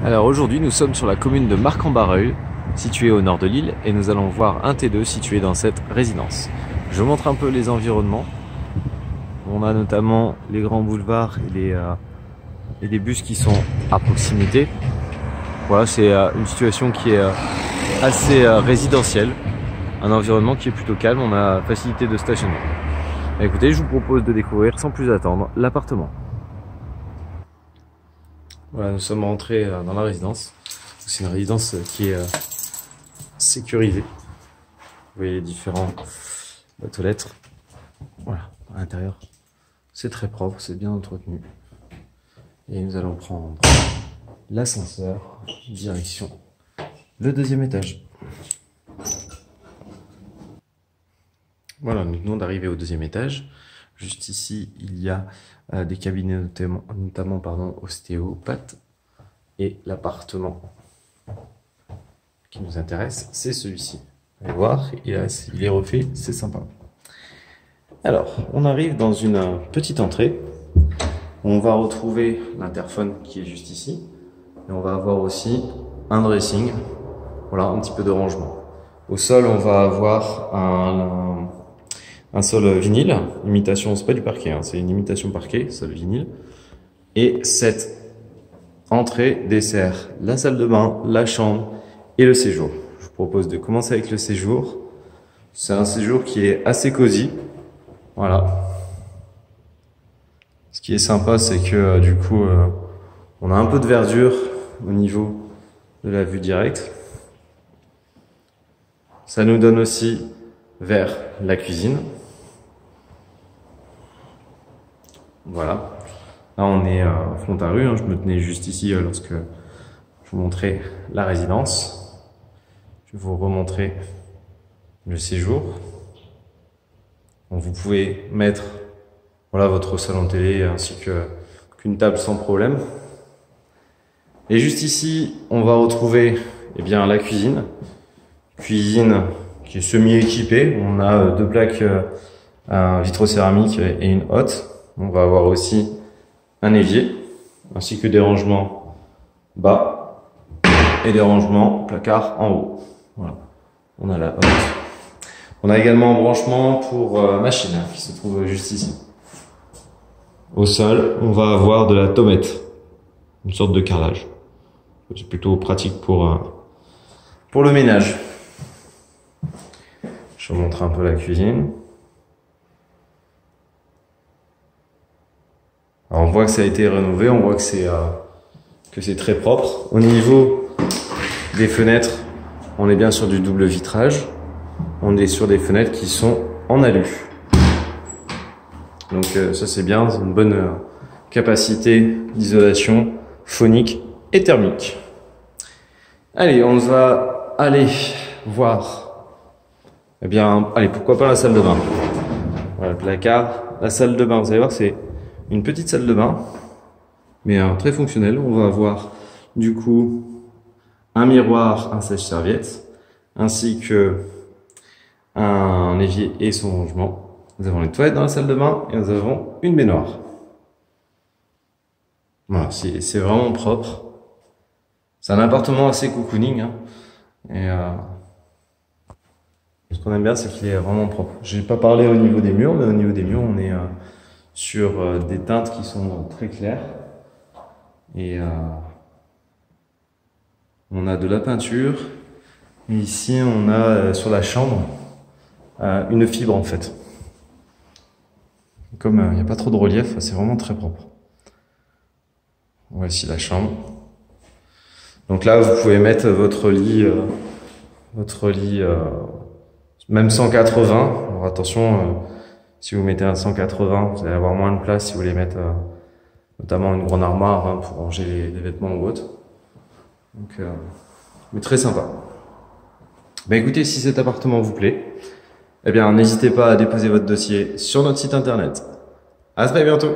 Alors aujourd'hui nous sommes sur la commune de Marcq-en-Barœul, située au nord de l'île, et nous allons voir un T2 situé dans cette résidence. Je vous montre un peu les environnements. On a notamment les grands boulevards et les bus qui sont à proximité. Voilà, c'est une situation qui est assez résidentielle, un environnement qui est plutôt calme, on a facilité de stationnement. Écoutez, je vous propose de découvrir sans plus attendre l'appartement. Voilà, nous sommes rentrés dans la résidence. C'est une résidence qui est sécurisée. Vous voyez les différents boîtes aux lettres. Voilà, à l'intérieur, c'est très propre, c'est bien entretenu. Et nous allons prendre l'ascenseur, direction le deuxième étage. Voilà, nous venons d'arriver au deuxième étage. Juste ici, il y a des cabinets notamment ostéopathe. Et l'appartement qui nous intéresse, c'est celui-ci. Vous allez voir, il est refait, c'est sympa. Alors, on arrive dans une petite entrée. On va retrouver l'interphone qui est juste ici. Et on va avoir aussi un dressing. Voilà, un petit peu de rangement. Au sol, on va avoir un sol vinyle, imitation, c'est pas du parquet, hein, c'est une imitation parquet, sol vinyle. Et cette entrée dessert la salle de bain, la chambre et le séjour. Je vous propose de commencer avec le séjour. C'est un séjour qui est assez cosy. Voilà. Ce qui est sympa, c'est que du coup, on a un peu de verdure au niveau de la vue directe. Ça nous donne aussi vers la cuisine. Voilà. Là, on est front à rue. Hein. Je me tenais juste ici lorsque je vous montrais la résidence. Je vais vous remontrer le séjour. Donc, vous pouvez mettre voilà, votre salon de télé ainsi qu'une table sans problème. Et juste ici, on va retrouver eh bien, la cuisine. Cuisine qui est semi-équipée. On a deux plaques vitrocéramique et une hotte. On va avoir aussi un évier, ainsi que des rangements bas et des rangements placards en haut. Voilà. On a la hotte. On a également un branchement pour machine qui se trouve juste ici. Au sol, on va avoir de la tomette, une sorte de carrelage. C'est plutôt pratique pour le ménage. Je vous montre un peu la cuisine. Alors on voit que ça a été rénové, on voit que c'est très propre. Au niveau des fenêtres, on est bien sur du double vitrage. On est sur des fenêtres qui sont en alu. Donc ça c'est bien, c'est une bonne capacité d'isolation phonique et thermique. Allez, on va aller voir. Eh bien, allez, pourquoi pas la salle de bain. Voilà, le placard, la salle de bain. Vous allez voir, c'est une petite salle de bain, mais très fonctionnelle. On va avoir du coup un miroir, un sèche-serviette, ainsi que un évier et son rangement. Nous avons les toilettes dans la salle de bain et nous avons une baignoire. Voilà, c'est vraiment propre. C'est un appartement assez cocooning, hein, et ce qu'on aime bien, c'est qu'il est vraiment propre. J'ai pas parlé au niveau des murs, mais au niveau des murs, on est sur des teintes qui sont très claires. Et on a de la peinture. Et ici, on a sur la chambre une fibre en fait. Comme il n'y a pas trop de relief, c'est vraiment très propre. Voici la chambre. Donc là, vous pouvez mettre votre lit même 180. Alors attention, si vous mettez un 180, vous allez avoir moins de place si vous voulez mettre notamment une grande armoire hein, pour ranger les vêtements ou autre. Donc, mais très sympa. Ben écoutez, si cet appartement vous plaît, eh bien n'hésitez pas à déposer votre dossier sur notre site internet. À très bientôt.